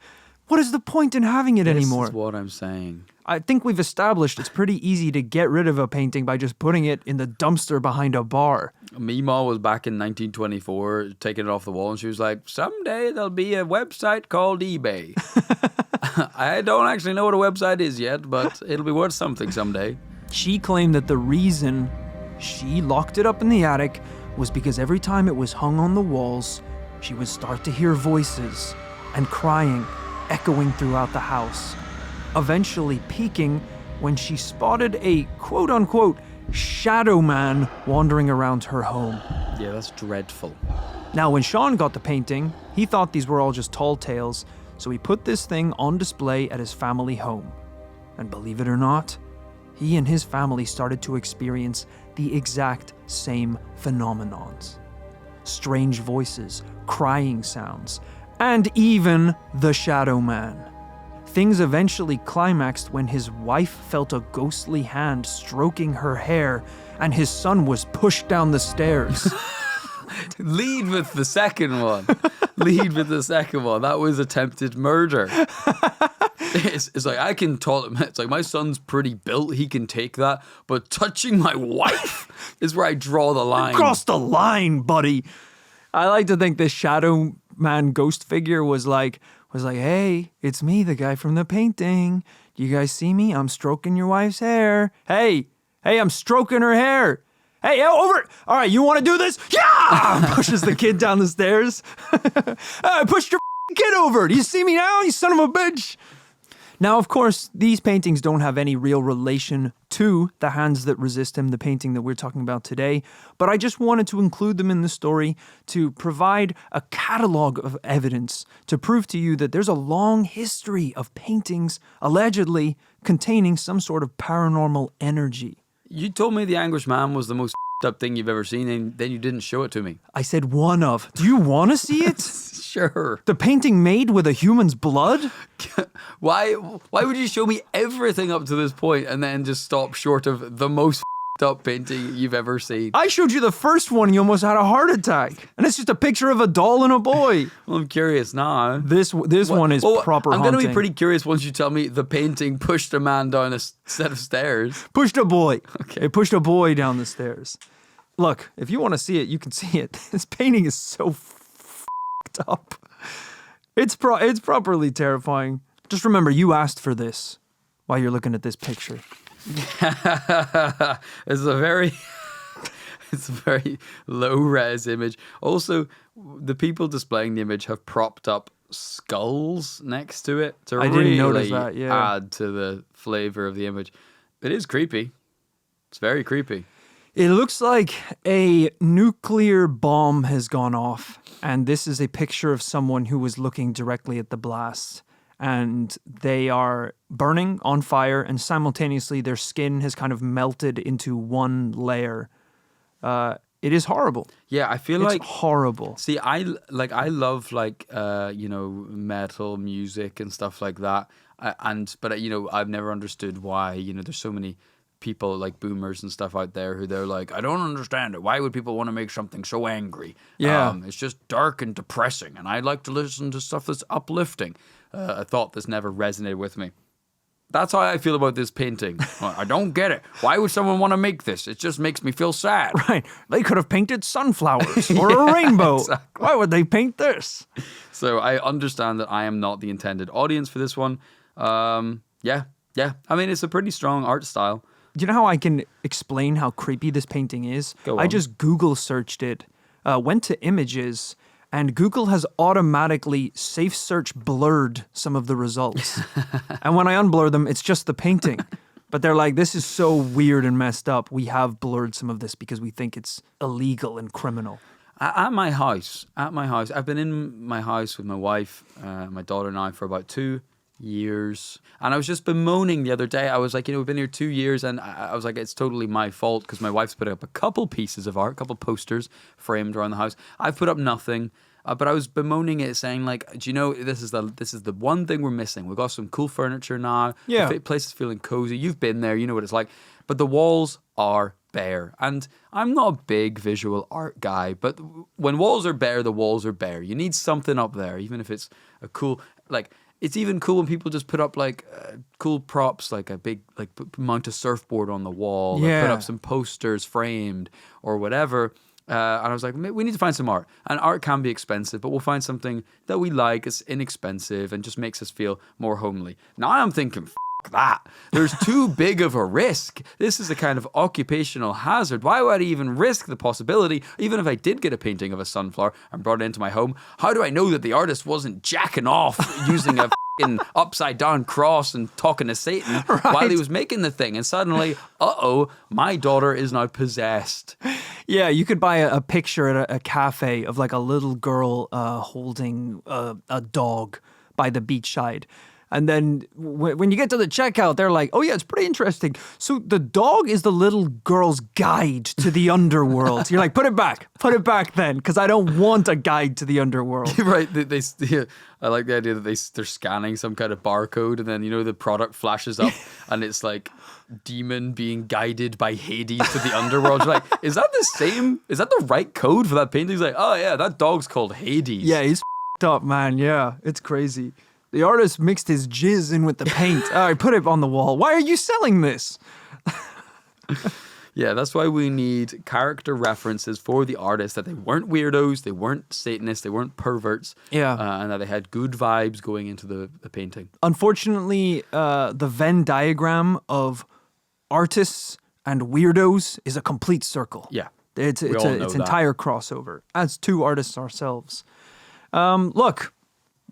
what is the point in having it anymore? This is what I'm saying. I think we've established it's pretty easy to get rid of a painting by just putting it in the dumpster behind a bar. Meemaw was back in 1924 taking it off the wall, and she was like, someday there'll be a website called eBay. I don't actually know what a website is yet, but it'll be worth something someday. She claimed that the reason she locked it up in the attic was because every time it was hung on the walls, she would start to hear voices and crying echoing throughout the house, eventually peaking when she spotted a quote-unquote shadow man wandering around her home. Yeah, that's dreadful. Now, when Sean got the painting, he thought these were all just tall tales, so he put this thing on display at his family home. And believe it or not, he and his family started to experience the exact same phenomenons. Strange voices, crying sounds, and even the Shadow Man. Things eventually climaxed when his wife felt a ghostly hand stroking her hair and his son was pushed down the stairs. Lead with the second one. Lead with the second one. That was attempted murder. It's like, I can tolerate, it's like, my son's pretty built, he can take that, but touching my wife is where I draw the line. Cross the line, buddy. I like to think this Shadow Man ghost figure was like, hey, it's me, the guy from the painting. You guys see me? I'm stroking your wife's hair. Hey, I'm stroking her hair. Hey, over. All right, you want to do this? Yeah! Pushes the kid down the stairs. I pushed your kid over. Do you see me now, you son of a bitch? Now, of course, these paintings don't have any real relation to the hands that resist him, the painting that we're talking about today, but I just wanted to include them in the story to provide a catalog of evidence to prove to you that there's a long history of paintings allegedly containing some sort of paranormal energy. You told me The Anguished Man was the most up thing you've ever seen, and then you didn't show it to me. I said one of. Do you want to see it? Sure. The painting made with a human's blood? Why would you show me everything up to this point and then just stop short of the most up painting you've ever seen? I showed you the first one and you almost had a heart attack. And it's just a picture of a doll and a boy. Well, I'm curious now. This one is proper I'm haunting. going to be pretty curious once you tell me the painting pushed a man down a set of stairs. Pushed a boy. Okay. It pushed a boy down the stairs. Look, if you want to see it, you can see it. This painting is so f***ed up. It's properly terrifying. Just remember, you asked for this while you're looking at this picture. It's a very low res image. Also, the people displaying the image have propped up skulls next to it to didn't notice that, yeah. add to the flavor of the image. It is creepy. It's very creepy. It looks like a nuclear bomb has gone off, and this is a picture of someone who was looking directly at the blast, and they are burning on fire, and simultaneously their skin has kind of melted into one layer. It is horrible. Yeah, I feel it's like horrible. See, I love metal music and stuff like that, but I've never understood why there's so many people like boomers and stuff out there who they're like, I don't understand it. Why would people want to make something so angry? Yeah. It's just dark and depressing, and I like to listen to stuff that's uplifting. A thought that's never resonated with me. That's how I feel about this painting. I don't get it. Why would someone want to make this? It just makes me feel sad. Right. They could have painted sunflowers or a rainbow. Exactly. Why would they paint this? So I understand that I am not the intended audience for this one. Yeah. I mean, it's a pretty strong art style. Do you know how I can explain how creepy this painting is? Go on. I just Google searched it, went to images, and Google has automatically safe search blurred some of the results. And when I unblur them, it's just the painting. But they're like, this is so weird and messed up. We have blurred some of this because we think it's illegal and criminal. At my house, I've been in my house with my wife, my daughter and I for about 2 years. And I was just bemoaning the other day. I was like, we've been here 2 years, and I was like, it's totally my fault because my wife's put up a couple pieces of art, a couple posters framed around the house. I've put up nothing. But I was bemoaning it, saying like, do you know, this is the one thing we're missing. We've got some cool furniture now. Yeah. The place is feeling cozy. You've been there. You know what it's like. But the walls are bare. And I'm not a big visual art guy, but when walls are bare, the walls are bare. You need something up there, even if it's a cool, like, it's even cool when people just put up like cool props, like a big, like mount a surfboard on the wall, or put up some posters framed or whatever. And I was like, we need to find some art. And art can be expensive, but we'll find something that we like, it's inexpensive, and just makes us feel more homely. Now I'm thinking, that. There's too big of a risk. This is a kind of occupational hazard. Why would I even risk the possibility, even if I did get a painting of a sunflower and brought it into my home? How do I know that the artist wasn't jacking off using a fucking upside down cross and talking to Satan while he was making the thing? And suddenly, my daughter is now possessed. Yeah, you could buy a picture at a cafe of like a little girl holding a dog by the beachside. And then when you get to the checkout, they're like, oh yeah, it's pretty interesting. So the dog is the little girl's guide to the underworld. You're like, put it back then, because I don't want a guide to the underworld. Right. I like the idea that they're scanning some kind of barcode, and then, the product flashes up and it's like demon being guided by Hades to the underworld. You're like, is that the same? Is that the right code for that painting? He's like, oh yeah, that dog's called Hades. Yeah, he's up, man. Yeah, it's crazy. The artist mixed his jizz in with the paint. All right, put it on the wall. Why are you selling this? Yeah, that's why we need character references for the artists, that they weren't weirdos, they weren't Satanists, they weren't perverts. Yeah. And that they had good vibes going into the painting. Unfortunately, the Venn diagram of artists and weirdos is a complete circle. Yeah. It's that. entire crossover. As two artists ourselves. Look.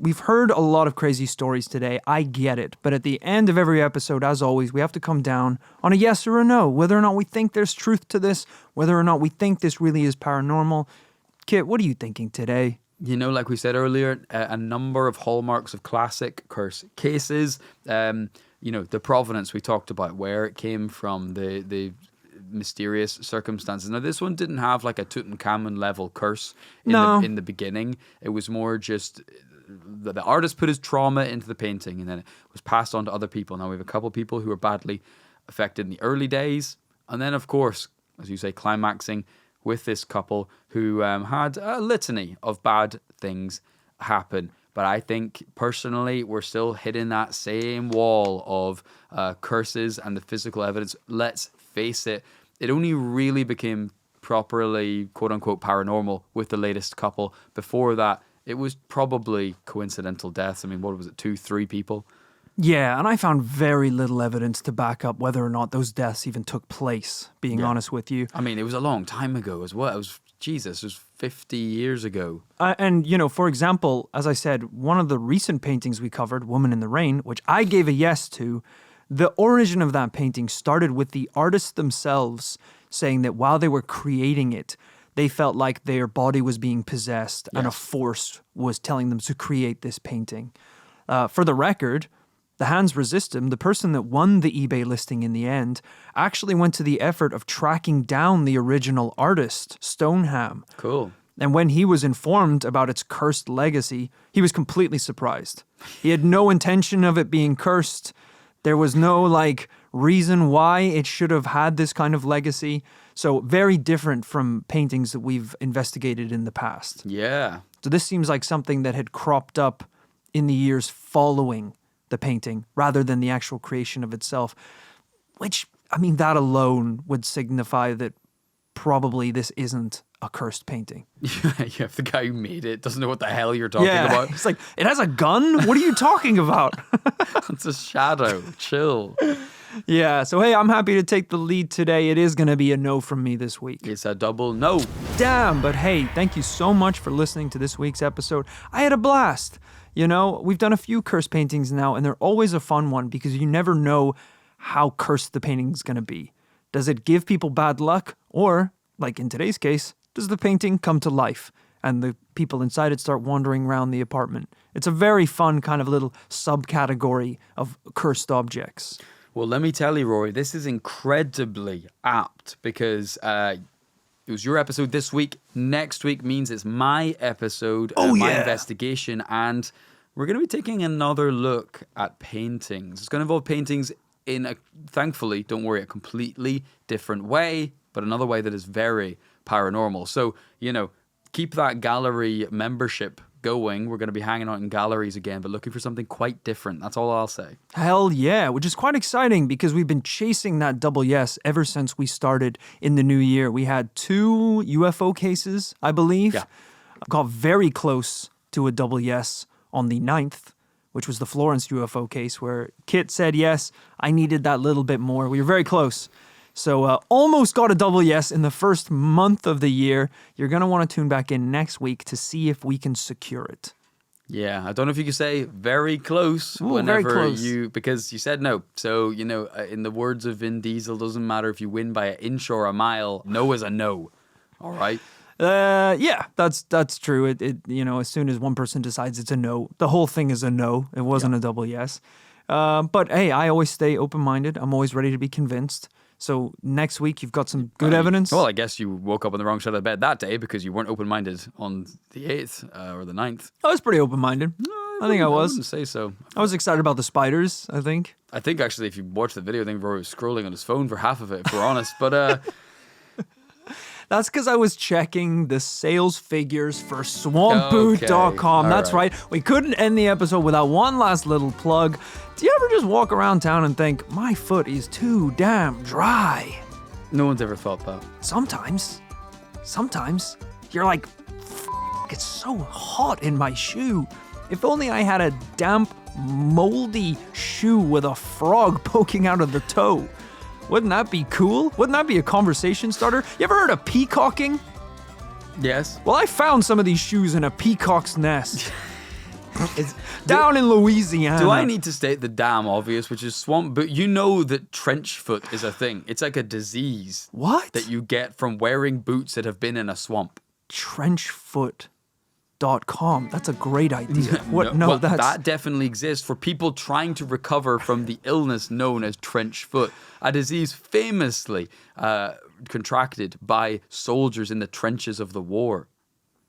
We've heard a lot of crazy stories today. I get it. But at the end of every episode, as always, we have to come down on a yes or a no, whether or not we think there's truth to this, whether or not we think this really is paranormal. Kit, what are you thinking today? Like we said earlier, a number of hallmarks of classic curse cases. The provenance we talked about, where it came from, the mysterious circumstances. Now, this one didn't have like a Tutankhamun level curse in the beginning. It was more just the artist put his trauma into the painting, and then it was passed on to other people. Now we have a couple people who were badly affected in the early days, and then of course, as you say, climaxing with this couple who had a litany of bad things happen. But I think personally we're still hitting that same wall of curses and the physical evidence. Let's face it, it only really became properly quote unquote paranormal with the latest couple. Before that, it was probably coincidental deaths. I mean, what was it, 2-3 people? Yeah, and I found very little evidence to back up whether or not those deaths even took place, being honest with you. I mean, it was a long time ago as well. It was 50 years ago. And, for example, as I said, one of the recent paintings we covered, Woman in the Rain, which I gave a yes to, the origin of that painting started with the artists themselves saying that while they were creating it, they felt like their body was being possessed and a force was telling them to create this painting. For the record, the Hans Resistum, the person that won the eBay listing in the end, actually went to the effort of tracking down the original artist, Stoneham. Cool. And when he was informed about its cursed legacy, he was completely surprised. He had no intention of it being cursed. There was no, reason why it should have had this kind of legacy. So very different from paintings that we've investigated in the past. Yeah. So this seems like something that had cropped up in the years following the painting rather than the actual creation of itself, which, I mean, that alone would signify that probably this isn't a cursed painting. Yeah, if the guy who made it doesn't know what the hell you're talking about. It's like, it has a gun? What are you talking about? It's a shadow. Chill. Yeah, so hey, I'm happy to take the lead today. It is going to be a no from me this week. It's a double no. Damn, but hey, thank you so much for listening to this week's episode. I had a blast. You know, we've done a few cursed paintings now, and they're always a fun one because you never know how cursed the painting's going to be. Does it give people bad luck? Or, like in today's case, does the painting come to life and the people inside it start wandering around the apartment? It's a very fun kind of little subcategory of cursed objects. Well, let me tell you, Rory, this is incredibly apt because it was your episode this week. Next week means it's my episode, my investigation, and we're going to be taking another look at paintings. It's going to involve paintings in a, thankfully, don't worry, a completely different way, but another way that is very paranormal. So, you know, keep that gallery membership going. We're going to be hanging out in galleries again, but looking for something quite different. That's all I'll say. Hell yeah, which is quite exciting because we've been chasing that double yes ever since we started in the new year. We had 2 UFO cases, I believe. Yeah. Got very close to a double yes on the 9th, which was the Florence UFO case where Kit said yes. I needed that little bit more. We were very close. So almost got a double yes in the first month of the year. You're going to want to tune back in next week to see if we can secure it. Yeah, I don't know if you could say very close very close. because you said no. So, you know, in the words of Vin Diesel, doesn't matter if you win by an inch or a mile. No is a no. All right. Yeah, that's true. It you know, as soon as one person decides it's a no, the whole thing is a no. It wasn't a double yes. But hey, I always stay open-minded. I'm always ready to be convinced. So next week you've got some good evidence. Well, I guess you woke up on the wrong side of the bed that day because you weren't open-minded on the 8th or the 9th. I was pretty open-minded. I think I was. I wouldn't say so. I was excited about the spiders, I think. I think actually if you watch the video, I think Rory was scrolling on his phone for half of it, if we're honest. But that's because I was checking the sales figures for swampboots.store. That's right. We couldn't end the episode without one last little plug. Do you ever just walk around town and think, my foot is too damn dry? No one's ever thought that. Sometimes. You're like, it's so hot in my shoe. If only I had a damp, moldy shoe with a frog poking out of the toe. Wouldn't that be cool? Wouldn't that be a conversation starter? You ever heard of peacocking? Yes. Well, I found some of these shoes in a peacock's nest. It's down in Louisiana. Do I need to state the damn obvious, which is swamp boot? You know that trench foot is a thing. It's like a disease. What? That you get from wearing boots that have been in a swamp. Trenchfoot.com. That's a great idea. What? No, that definitely exists for people trying to recover from the illness known as trench foot, a disease famously contracted by soldiers in the trenches of the war.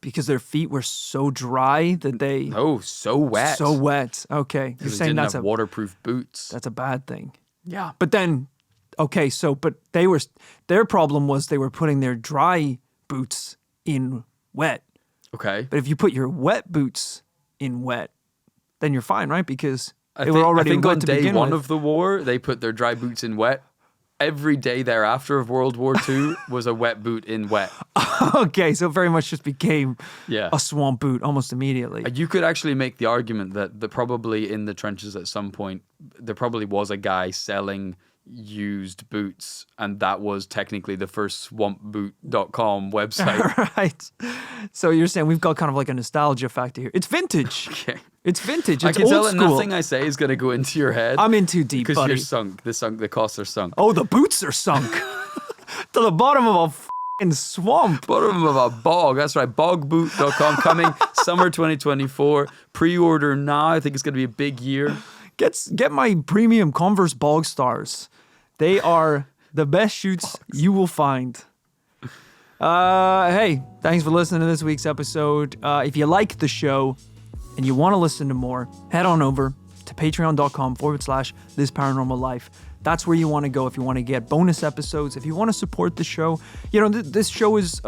Because their feet were so dry that they... Oh, so wet. So wet. Okay. You're saying that's have waterproof boots. That's a bad thing. Yeah. But then, okay, so, but their problem was they were putting their dry boots in wet. Okay. But if you put your wet boots in wet, then you're fine, right? Because they were already wet to begin with. I think on day 1 of the war, they put their dry boots in wet. Every day thereafter of World War II was a wet boot in wet. Okay, so it very much just became a swamp boot almost immediately. You could actually make the argument that probably in the trenches at some point, there probably was a guy selling used boots, and that was technically the first swampboot.com website. Right. So you're saying we've got kind of like a nostalgia factor here. It's vintage. Okay. It's vintage. It's I can old tell that school. Nothing I say is going to go into your head. I'm in too deep, because buddy. you're sunk. The costs are sunk. Oh, the boots are sunk to the bottom of a f***ing swamp. Bottom of a bog. That's right. Bogboot.com coming summer 2024. Pre-order now. I think it's going to be a big year. Get my premium Converse Bog Stars. They are the best shoots you will find. Hey, thanks for listening to this week's episode. If you like the show and you want to listen to more, head on over to patreon.com/thisparanormallife. That's where you want to go if you want to get bonus episodes, if you want to support the show. This show is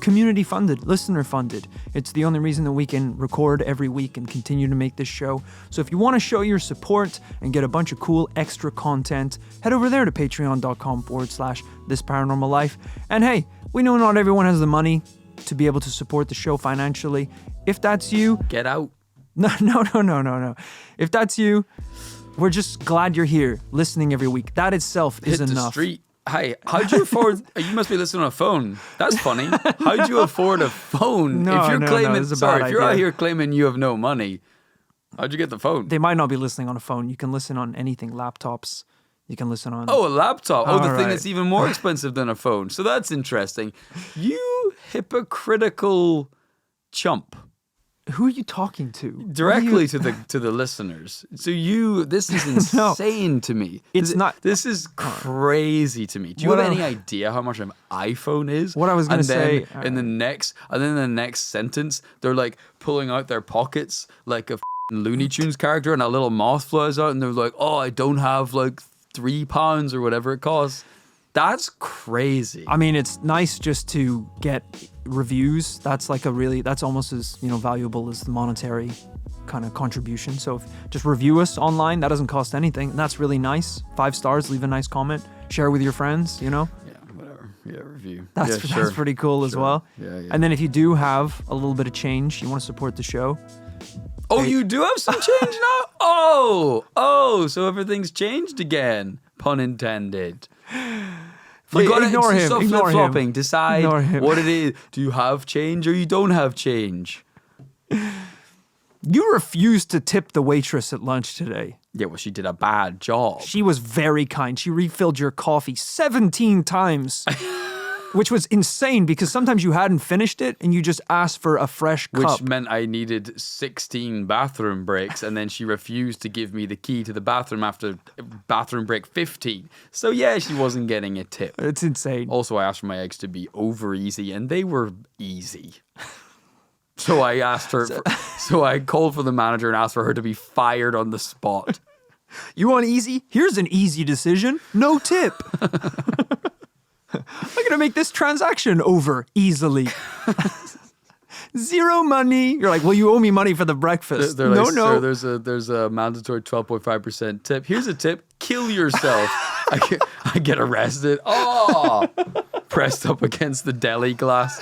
community funded, listener funded. It's the only reason that we can record every week and continue to make this show. So if you want to show your support and get a bunch of cool extra content, head over there to patreon.com/thisparanormallife. And hey, we know not everyone has the money to be able to support the show financially. If that's you, get out. No. If that's you, we're just glad you're here listening every week. That itself is Hit enough. The street. Hey, how'd you afford? You must be listening on a phone. That's funny. How'd you afford a phone? No, if you're claiming, it's a bad if you're idea. out here claiming you have no money, how'd you get the phone? They might not be listening on a phone. You can listen on anything, laptops. You can listen on... Oh, a laptop. Oh, the All thing right. that's even more expensive than a phone. So that's interesting. You hypocritical chump. Who are you talking to? Directly to the listeners. So this is insane to me. It's not. This is crazy to me. Do you What have I- any idea how much an iPhone is? What I was gonna say- in the next sentence, they're like pulling out their pockets like a Looney Tunes character, and a little moth flies out, and they're like, "Oh, I don't have like £3 or whatever it costs." That's crazy. I mean, it's nice just to get reviews. That's that's almost as, valuable as the monetary kind of contribution. So just review us online. That doesn't cost anything. And that's really nice. 5 stars, leave a nice comment, share with your friends, Yeah, whatever. Yeah, review. That's pretty cool as well. Yeah. And then if you do have a little bit of change, you want to support the show. Oh, you do have some change now? Oh, so everything's changed again. Pun intended. You gotta Ignore him. stop Ignore him. flip-flopping. Decide Ignore him. what it is. Do you have change or you don't have change? You refused to tip the waitress at lunch today. Yeah, well, she did a bad job. She was very kind. She refilled your coffee 17 times, which was insane because sometimes you hadn't finished it and you just asked for a fresh cup. Which meant I needed 16 bathroom breaks, and then she refused to give me the key to the bathroom after bathroom break 15. So yeah, she wasn't getting a tip. It's insane. Also, I asked for my eggs to be over easy, and they were easy. So I asked her. So I called for the manager and asked for her to be fired on the spot. You want easy? Here's an easy decision. No tip. I'm going to make this transaction over easily. Zero money. You're like, well, you owe me money for the breakfast. They're like, no. Sir, there's a mandatory 12.5% tip. Here's a tip. Kill yourself. I get arrested. Oh, pressed up against the deli glass.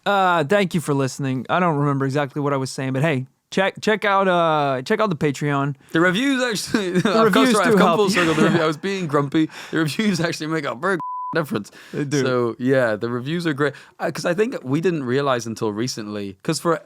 Thank you for listening. I don't remember exactly what I was saying, but hey, check out the Patreon. The reviews actually. reviews do I've come help. full circle. I was being grumpy. The reviews actually make a very difference. They do. So yeah, the reviews are great. Because I think we didn't realize until recently. Because for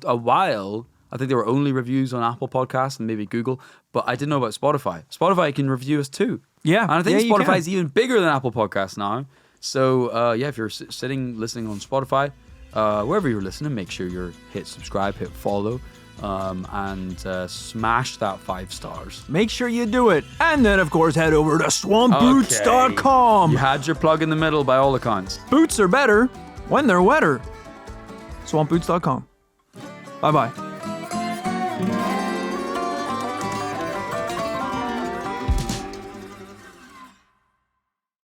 a while, I think there were only reviews on Apple Podcasts and maybe Google. But I didn't know about Spotify. Spotify can review us too. Yeah, and I think you Spotify can. is even bigger than Apple Podcasts now. So yeah, if you're listening on Spotify, wherever you're listening, make sure you hit subscribe, hit follow, and smash that 5 stars. Make sure you do it. And then, of course, head over to swampboots.com. You had your plug in the middle by all accounts. Boots are better when they're wetter. Swampboots.com. Bye-bye.